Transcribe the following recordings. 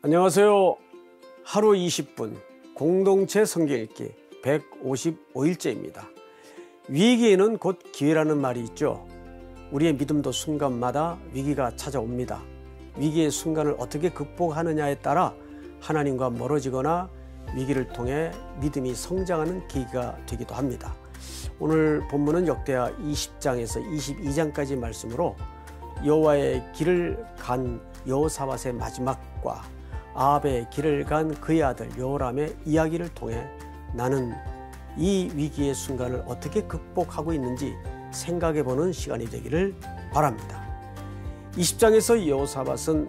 안녕하세요. 하루 20분 공동체 성경 읽기 155일째입니다. 위기에는 곧 기회라는 말이 있죠. 우리의 믿음도 순간마다 위기가 찾아옵니다. 위기의 순간을 어떻게 극복하느냐에 따라 하나님과 멀어지거나 위기를 통해 믿음이 성장하는 계기가 되기도 합니다. 오늘 본문은 역대하 20장에서 22장까지 말씀으로 여호와의 길을 간 여호사밧의 마지막과 아합의 길을 간 그의 아들 여호람의 이야기를 통해 나는 이 위기의 순간을 어떻게 극복하고 있는지 생각해보는 시간이 되기를 바랍니다. 20장에서 여호사밧은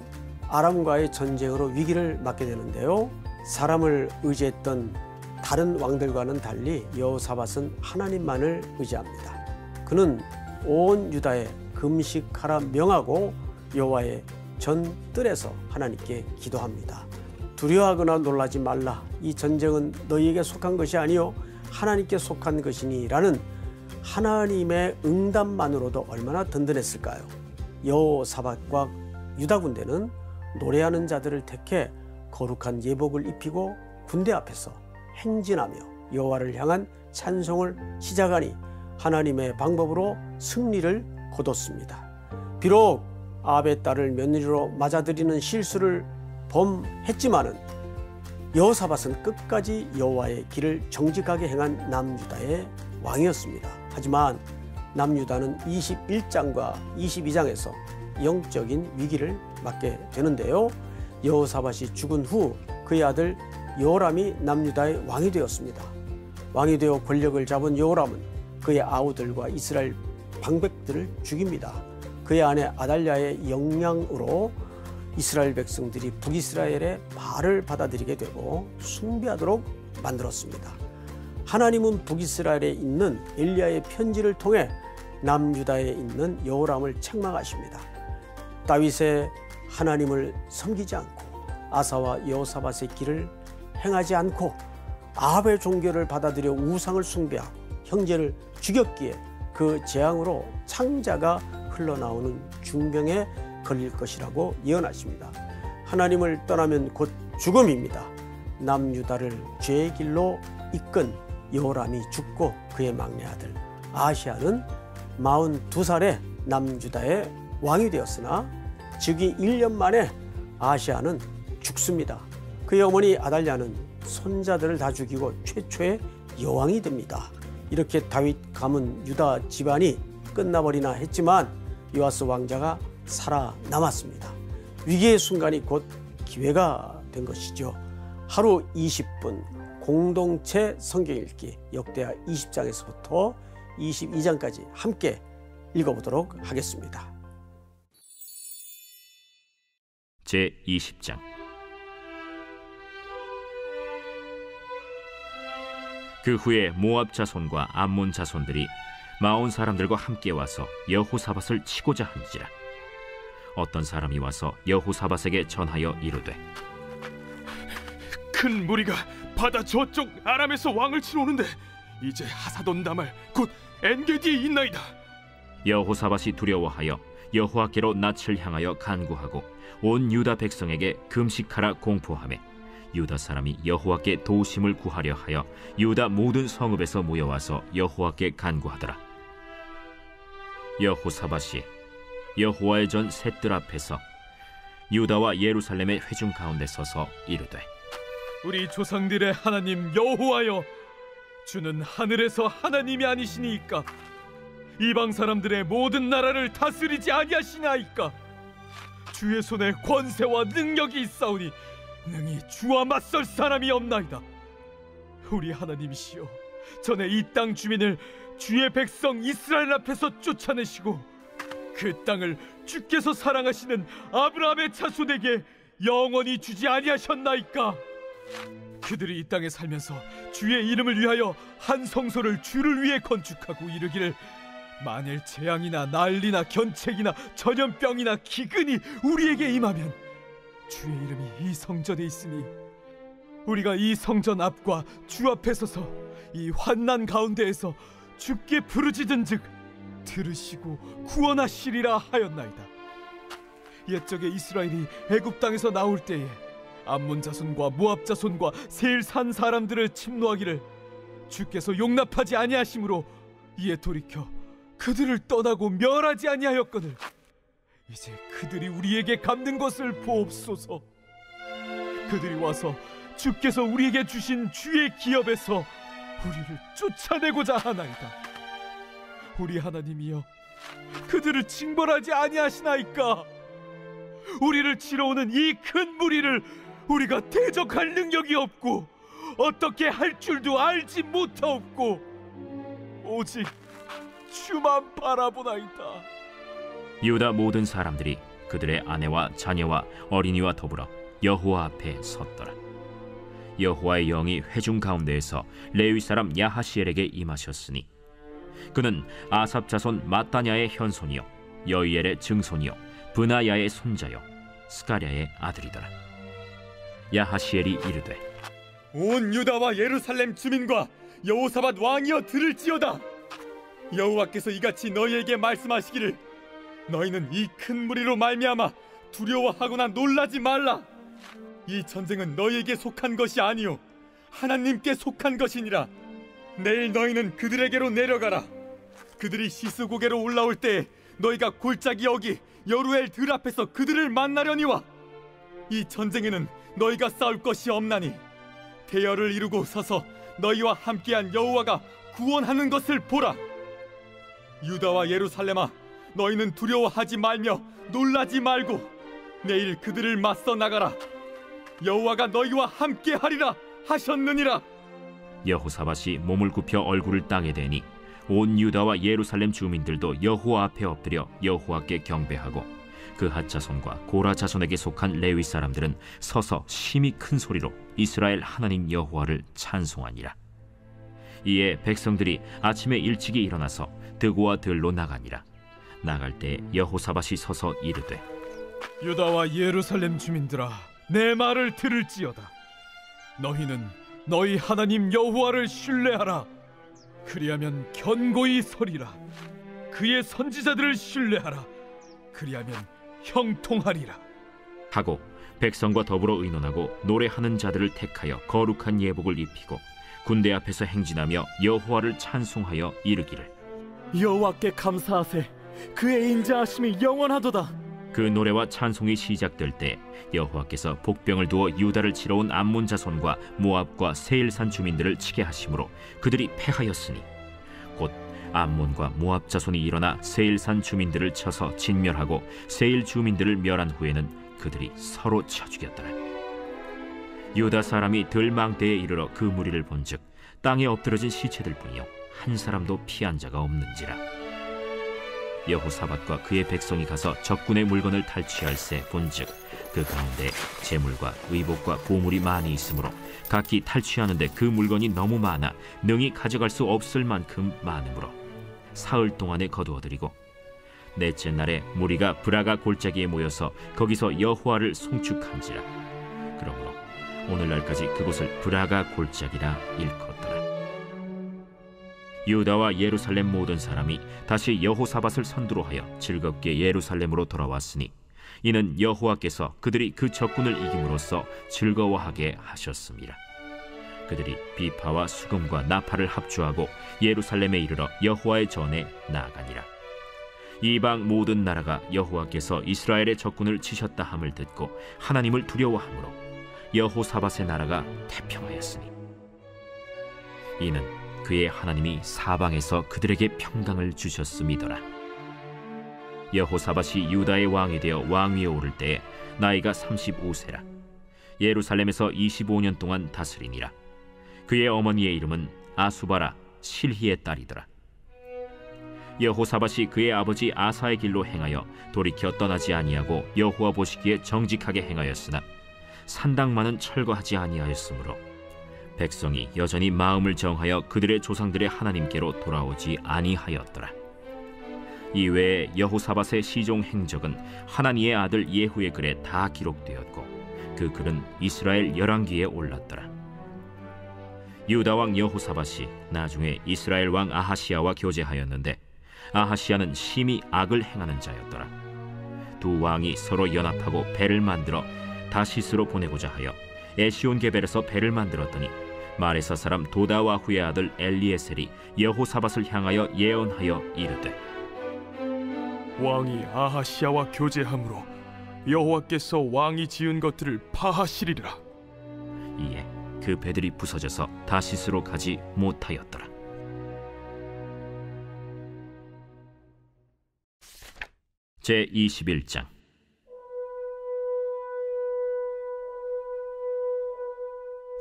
아람과의 전쟁으로 위기를 맞게 되는데요. 사람을 의지했던 다른 왕들과는 달리 여호사밧은 하나님만을 의지합니다. 그는 온 유다에 금식하라 명하고 여호와의 전 뜰에서 하나님께 기도합니다. 두려워하거나 놀라지 말라. 이 전쟁은 너희에게 속한 것이 아니요 하나님께 속한 것이니라는 하나님의 응답만으로도 얼마나 든든했을까요? 여호사밧과 유다 군대는 노래하는 자들을 택해 거룩한 예복을 입히고 군대 앞에서 행진하며 여호와를 향한 찬송을 시작하니 하나님의 방법으로 승리를 거뒀습니다. 비록 아합의 딸을 며느리로 맞아들이는 실수를 범했지만은 여호사밧은 끝까지 여호와의 길을 정직하게 행한 남유다의 왕이었습니다. 하지만 남유다는 21장과 22장에서 영적인 위기를 맞게 되는데요. 여호사밧이 죽은 후 그의 아들 여호람이 남유다의 왕이 되었습니다. 왕이 되어 권력을 잡은 여호람은 그의 아우들과 이스라엘 방백들을 죽입니다. 그의 아내 아달랴의 영향으로 이스라엘 백성들이 북이스라엘의 바알을 받아들이게 되고 숭배하도록 만들었습니다. 하나님은 북이스라엘에 있는 엘리야의 편지를 통해 남유다에 있는 여호람을 책망하십니다. 다윗의 하나님을 섬기지 않고 아사와 여호사밧의 길을 행하지 않고 아합의 종교를 받아들여 우상을 숭배하고 형제를 죽였기에 그 재앙으로 창자가 흘러나오는 중병에 걸릴 것이라고 예언하십니다. 하나님을 떠나면 곧 죽음입니다. 남유다를 죄의 길로 이끈 여호람이 죽고 그의 막내 아들 아하시야는 42살에 남유다의 왕이 되었으나 즉위 1년 만에 아하시야는 죽습니다. 그의 어머니 아달랴는 손자들을 다 죽이고 최초의 여왕이 됩니다. 이렇게 다윗 가문 유다 집안이 끝나버리나 했지만 요아스 왕자가 살아남았습니다. 위기의 순간이 곧 기회가 된 것이죠. 하루 20분 공동체 성경 읽기 역대하 20장에서부터 22장까지 함께 읽어보도록 하겠습니다. 제20장. 그 후에 모압 자손과 암몬 자손들이 마온 사람들과 함께 와서 여호사밧을 치고자 한지라. 어떤 사람이 와서 여호사밧에게 전하여 이르되, 큰 무리가 바다 저쪽 아람에서 왕을 치러 오는데 이제 하사돈 다말 곧 엔게디에 있나이다. 여호사밧이 두려워하여 여호와께로 낯을 향하여 간구하고 온 유다 백성에게 금식하라 공포하매 유다 사람이 여호와께 도우심을 구하려 하여 유다 모든 성읍에서 모여와서 여호와께 간구하더라. 여호사밧이 여호와의 전 셋들 앞에서 유다와 예루살렘의 회중 가운데 서서 이르되, 우리 조상들의 하나님 여호와여, 주는 하늘에서 하나님이 아니시니이까? 이방 사람들의 모든 나라를 다스리지 아니하시나이까? 주의 손에 권세와 능력이 있사오니 능히 주와 맞설 사람이 없나이다. 우리 하나님이시여, 전에 이 땅 주민을 주의 백성 이스라엘 앞에서 쫓아내시고 그 땅을 주께서 사랑하시는 아브라함의 자손에게 영원히 주지 아니하셨나이까? 그들이 이 땅에 살면서 주의 이름을 위하여 한 성소를 주를 위해 건축하고 이르기를, 만일 재앙이나 난리나 견책이나 전염병이나 기근이 우리에게 임하면 주의 이름이 이 성전에 있으니 우리가 이 성전 앞과 주 앞에 서서 이 환난 가운데에서 주께 부르짖은즉 들으시고 구원하시리라 하였나이다. 옛적에 이스라엘이 애굽 땅에서 나올 때에 암몬 자손과 모압 자손과 세일 산 사람들을 침노하기를 주께서 용납하지 아니하심으로 이에 돌이켜 그들을 떠나고 멸하지 아니하였거늘 이제 그들이 우리에게 갚는 것을 보옵소서. 그들이 와서 주께서 우리에게 주신 주의 기업에서 우리를 쫓아내고자 하나이다. 우리 하나님이여, 그들을 징벌하지 아니하시나이까? 우리를 치러 오는 이 큰 무리를 우리가 대적할 능력이 없고 어떻게 할 줄도 알지 못하옵고 오직 주만 바라보나이다. 유다 모든 사람들이 그들의 아내와 자녀와 어린이와 더불어 여호와 앞에 섰더라. 여호와의 영이 회중 가운데에서 레위 사람 야하시엘에게 임하셨으니 그는 아삽 자손 마따냐의 현손이요 여이엘의 증손이요 브나야의 손자요 스가랴의 아들이더라. 야하시엘이 이르되 온 유다와 예루살렘 주민과 여호사밧 왕이여 들을지어다. 여호와께서 이같이 너희에게 말씀하시기를 너희는 이 큰 무리로 말미암아 두려워하거나 놀라지 말라. 이 전쟁은 너희에게 속한 것이 아니요 하나님께 속한 것이니라. 내일 너희는 그들에게로 내려가라. 그들이 시스고개로 올라올 때에 너희가 골짜기 여기 여루엘 들 앞에서 그들을 만나려니와 이 전쟁에는 너희가 싸울 것이 없나니 대열을 이루고 서서 너희와 함께한 여호와가 구원하는 것을 보라. 유다와 예루살렘아, 너희는 두려워하지 말며 놀라지 말고 내일 그들을 맞서 나가라. 여호와가 너희와 함께하리라 하셨느니라. 여호사밧이 몸을 굽혀 얼굴을 땅에 대니 온 유다와 예루살렘 주민들도 여호와 앞에 엎드려 여호와께 경배하고 그핫 자손과 고라 자손에게 속한 레위 사람들은 서서 심히 큰 소리로 이스라엘 하나님 여호와를 찬송하니라. 이에 백성들이 아침에 일찍이 일어나서 드고와 들로 나가니라. 나갈 때 여호사밧이 서서 이르되 유다와 예루살렘 주민들아, 내 말을 들을지어다. 너희는 너희 하나님 여호와를 신뢰하라. 그리하면 견고히 서리라. 그의 선지자들을 신뢰하라. 그리하면 형통하리라. 하고 백성과 더불어 의논하고 노래하는 자들을 택하여 거룩한 예복을 입히고 군대 앞에서 행진하며 여호와를 찬송하여 이르기를 여호와께 감사하세. 그의 인자하심이 영원하도다. 그 노래와 찬송이 시작될 때 여호와께서 복병을 두어 유다를 치러 온 암몬 자손과 모압과 세일산 주민들을 치게 하심으로 그들이 패하였으니 곧 암몬과 모압 자손이 일어나 세일산 주민들을 쳐서 진멸하고 세일 주민들을 멸한 후에는 그들이 서로 쳐 죽였더라. 유다 사람이 들망대에 이르러 그 무리를 본즉 땅에 엎드러진 시체들 뿐이요 한 사람도 피한 자가 없는지라. 여호사밧과 그의 백성이 가서 적군의 물건을 탈취할세 본즉 그 가운데 재물과 의복과 보물이 많이 있으므로 각기 탈취하는데 그 물건이 너무 많아 능히 가져갈 수 없을 만큼 많으므로 사흘 동안에 거두어들이고 넷째 날에 무리가 브라가 골짜기에 모여서 거기서 여호와를 송축한지라. 그러므로 오늘날까지 그곳을 브라가 골짜기라 일컫더라. 유다와 예루살렘 모든 사람이 다시 여호사밧을 선두로 하여 즐겁게 예루살렘으로 돌아왔으니 이는 여호와께서 그들이 그 적군을 이김으로써 즐거워하게 하셨습니다. 그들이 비파와 수금과 나팔을 합주하고 예루살렘에 이르러 여호와의 전에 나아가니라. 이방 모든 나라가 여호와께서 이스라엘의 적군을 치셨다 함을 듣고 하나님을 두려워하므로 여호사밧의 나라가 태평하였으니 이는 그의 하나님이 사방에서 그들에게 평강을 주셨음이더라. 여호사밧이 유다의 왕이 되어 왕위에 오를 때에 나이가 35세라. 예루살렘에서 25년 동안 다스리니라. 그의 어머니의 이름은 아수바라 실히의 딸이더라. 여호사밧이 그의 아버지 아사의 길로 행하여 돌이켜 떠나지 아니하고 여호와 보시기에 정직하게 행하였으나 산당만은 철거하지 아니하였으므로 백성이 여전히 마음을 정하여 그들의 조상들의 하나님께로 돌아오지 아니하였더라. 이외에 여호사밧의 시종 행적은 하나니의 아들 예후의 글에 다 기록되었고 그 글은 이스라엘 열왕기에 올랐더라. 유다 왕 여호사밧이 나중에 이스라엘 왕 아하시야와 교제하였는데 아하시야는 심히 악을 행하는 자였더라. 두 왕이 서로 연합하고 배를 만들어 다시스로 보내고자 하여 에시온 게벨에서 배를 만들었더니 마레사 사람 도다와후의 아들 엘리에셀이 여호사밧을 향하여 예언하여 이르되 왕이 아하시야와 교제함으로 여호와께서 왕이 지은 것들을 파하시리라. 이에 그 배들이 부서져서 다시스로 가지 못하였더라. 제21장.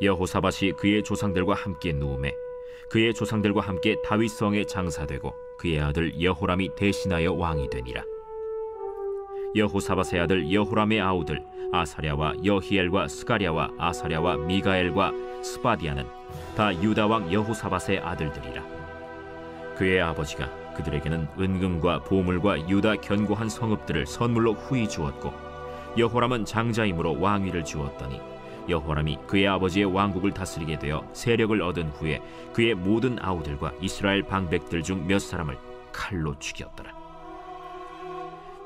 여호사밧이 그의 조상들과 함께 누우매 그의 조상들과 함께 다윗성에 장사되고 그의 아들 여호람이 대신하여 왕이 되니라. 여호사밧의 아들 여호람의 아우들 아사랴와 여히엘과 스가랴와 아사랴와 미가엘과 스바디아는 다 유다 왕 여호사밧의 아들들이라. 그의 아버지가 그들에게는 은금과 보물과 유다 견고한 성읍들을 선물로 후히 주었고 여호람은 장자임으로 왕위를 주었더니 여호람이 그의 아버지의 왕국을 다스리게 되어 세력을 얻은 후에 그의 모든 아우들과 이스라엘 방백들 중 몇 사람을 칼로 죽였더라.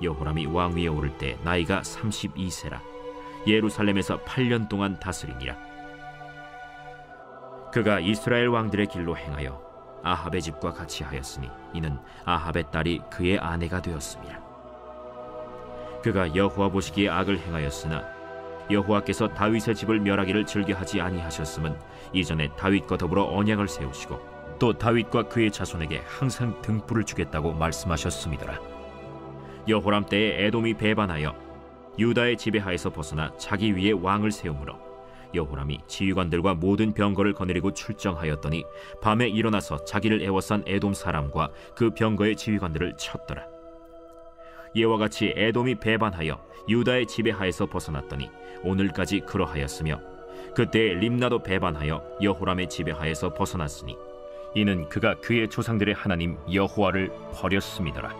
여호람이 왕위에 오를 때 나이가 32세라 예루살렘에서 8년 동안 다스리니라. 그가 이스라엘 왕들의 길로 행하여 아합의 집과 같이 하였으니 이는 아합의 딸이 그의 아내가 되었습니다. 그가 여호와 보시기에 악을 행하였으나 여호와께서 다윗의 집을 멸하기를 즐겨하지 아니하셨음은 이전에 다윗과 더불어 언약을 세우시고 또 다윗과 그의 자손에게 항상 등불을 주겠다고 말씀하셨음이더라. 여호람 때에 에돔이 배반하여 유다의 지배하에서 벗어나 자기 위에 왕을 세우므로 여호람이 지휘관들과 모든 병거를 거느리고 출정하였더니 밤에 일어나서 자기를 애워싼 에돔 사람과 그 병거의 지휘관들을 쳤더라. 이와 같이 에돔이 배반하여 유다의 지배하에서 벗어났더니 오늘까지 그러하였으며 그때 림나도 배반하여 여호람의 지배하에서 벗어났으니 이는 그가 그의 조상들의 하나님 여호와를 버렸음이더라.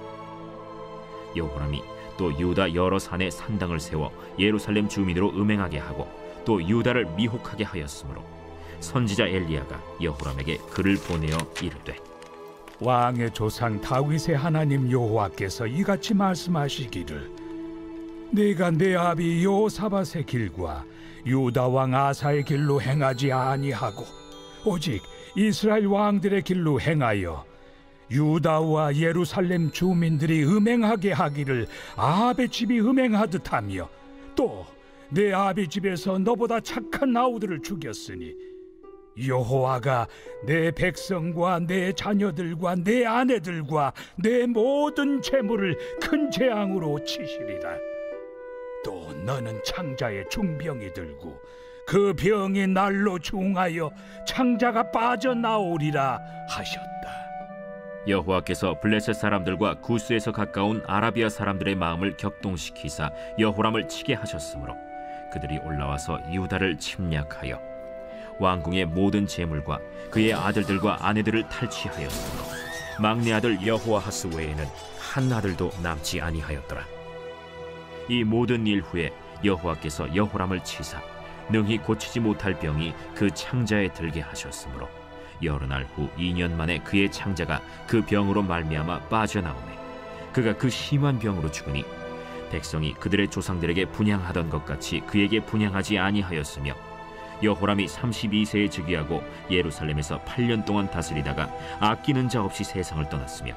여호람이 또 유다 여러 산에 산당을 세워 예루살렘 주민으로 음행하게 하고 또 유다를 미혹하게 하였으므로 선지자 엘리야가 여호람에게 글을 보내어 이르되 왕의 조상 다윗의 하나님 여호와께서 이같이 말씀하시기를 내가 내 아비 여호사밧의 길과 유다 왕 아사의 길로 행하지 아니하고 오직 이스라엘 왕들의 길로 행하여 유다와 예루살렘 주민들이 음행하게 하기를 아합의 집이 음행하듯 하며 또 내 아비 집에서 너보다 착한 아우들을 죽였으니 여호와가 내 백성과 내 자녀들과 내 아내들과 내 모든 재물을 큰 재앙으로 치시리라. 또 너는 창자에 중병이 들고 그 병이 날로 중하여 창자가 빠져나오리라 하셨다. 여호와께서 블레셋 사람들과 구스에서 가까운 아라비아 사람들의 마음을 격동시키사 여호람을 치게 하셨으므로 그들이 올라와서 유다를 침략하여 왕궁의 모든 재물과 그의 아들들과 아내들을 탈취하였으므로 막내 아들 여호아하스 외에는 한 아들도 남지 아니하였더라. 이 모든 일 후에 여호와께서 여호람을 치사 능히 고치지 못할 병이 그 창자에 들게 하셨으므로 여러 날 후 2년 만에 그의 창자가 그 병으로 말미암아 빠져나오매 그가 그 심한 병으로 죽으니 백성이 그들의 조상들에게 분향하던 것 같이 그에게 분향하지 아니하였으며 여호람이 32세에 즉위하고 예루살렘에서 8년 동안 다스리다가 아끼는 자 없이 세상을 떠났으며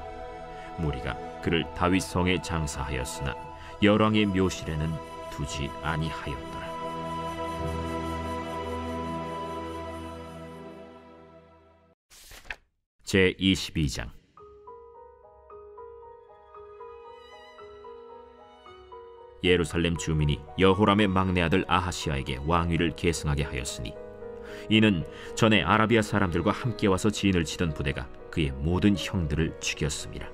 무리가 그를 다윗 성에 장사하였으나 열왕의 묘실에는 두지 아니하였더라. 제22장. 예루살렘 주민이 여호람의 막내 아들 아하시아에게 왕위를 계승하게 하였으니 이는 전에 아라비아 사람들과 함께 와서 진을 치던 부대가 그의 모든 형들을 죽였습니다.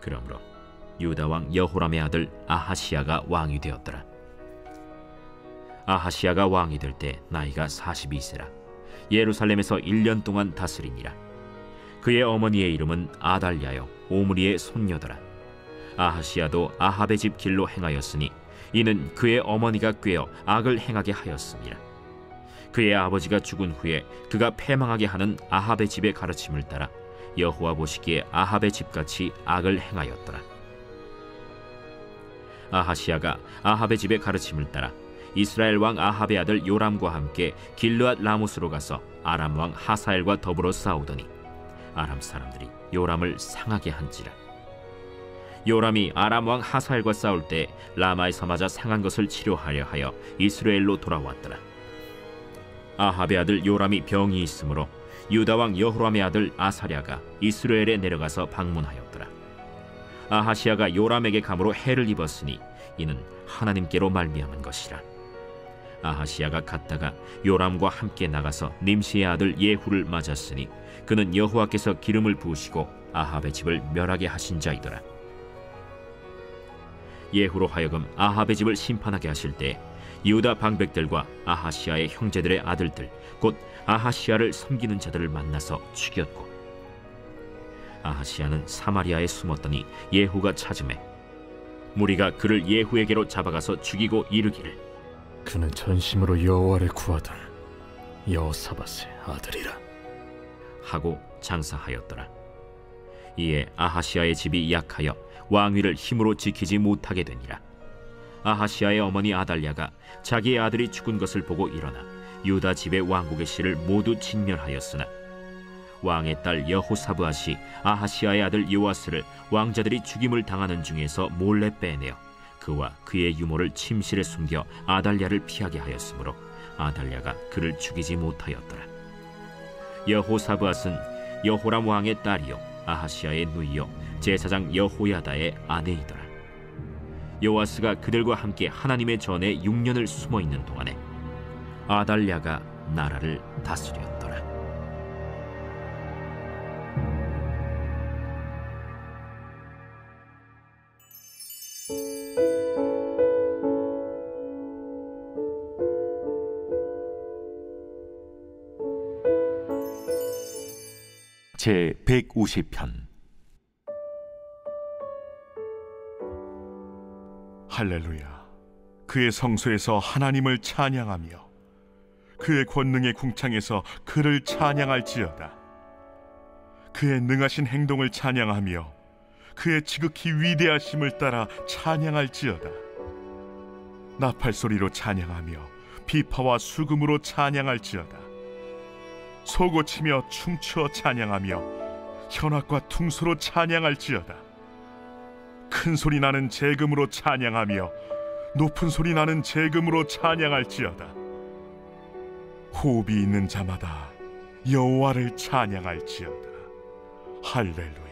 그러므로 유다 왕 여호람의 아들 아하시아가 왕이 되었더라. 아하시아가 왕이 될 때 나이가 42세라 예루살렘에서 1년 동안 다스리니라. 그의 어머니의 이름은 아달랴요 오므리의 손녀더라. 아하시아도 아합의 집 길로 행하였으니 이는 그의 어머니가 꾀어 악을 행하게 하였습니다. 그의 아버지가 죽은 후에 그가 패망하게 하는 아합의 집의 가르침을 따라 여호와 보시기에 아합의 집같이 악을 행하였더라. 아하시아가 아합의 집의 가르침을 따라 이스라엘 왕 아합의 아들 요람과 함께 길르앗 라모스로 가서 아람 왕 하사엘과 더불어 싸우더니 아람 사람들이 요람을 상하게 한지라. 요람이 아람 왕 하사엘과 싸울 때 라마에서 맞아 상한 것을 치료하려 하여 이스라엘로 돌아왔더라. 아합의 아들 요람이 병이 있으므로 유다 왕 여호람의 아들 아사랴가 이스라엘에 내려가서 방문하였더라. 아하시아가 요람에게 감으로 해를 입었으니 이는 하나님께로 말미암은 것이라. 아하시아가 갔다가 요람과 함께 나가서 님시의 아들 예후를 맞았으니 그는 여호와께서 기름을 부으시고 아합의 집을 멸하게 하신 자이더라. 예후로 하여금 아합의 집을 심판하게 하실 때 유다 방백들과 아하시아의 형제들의 아들들 곧 아하시아를 섬기는 자들을 만나서 죽였고, 아하시아는 사마리아에 숨었더니 예후가 찾음에 무리가 그를 예후에게로 잡아가서 죽이고 이르기를 그는 전심으로 여호와를 구하던 여호사밧의 아들이라 하고 장사하였더라. 이에 아하시아의 집이 약하여 왕위를 힘으로 지키지 못하게 되니라. 아하시아의 어머니 아달랴가 자기의 아들이 죽은 것을 보고 일어나 유다 집의 왕국의 씨를 모두 진멸하였으나 왕의 딸 여호사브앗이 아하시아의 아들 요아스를 왕자들이 죽임을 당하는 중에서 몰래 빼내어 그와 그의 유모를 침실에 숨겨 아달랴를 피하게 하였으므로 아달랴가 그를 죽이지 못하였더라. 여호사브앗은 여호람 왕의 딸이요 아하시아의 누이요 제사장 여호야다의 아내이더라. 요아스가 그들과 함께 하나님의 전에 6년을 숨어 있는 동안에 아달랴가 나라를 다스렸더라. 제 150편. 할렐루야. 그의 성소에서 하나님을 찬양하며 그의 권능의 궁창에서 그를 찬양할지어다. 그의 능하신 행동을 찬양하며 그의 지극히 위대하심을 따라 찬양할지어다. 나팔소리로 찬양하며 비파와 수금으로 찬양할지어다. 소고치며 춤추어 찬양하며 현악과 퉁소로 찬양할지어다. 큰 소리 나는 재금으로 찬양하며 높은 소리 나는 재금으로 찬양할지어다. 호흡이 있는 자마다 여호와를 찬양할지어다. 할렐루야.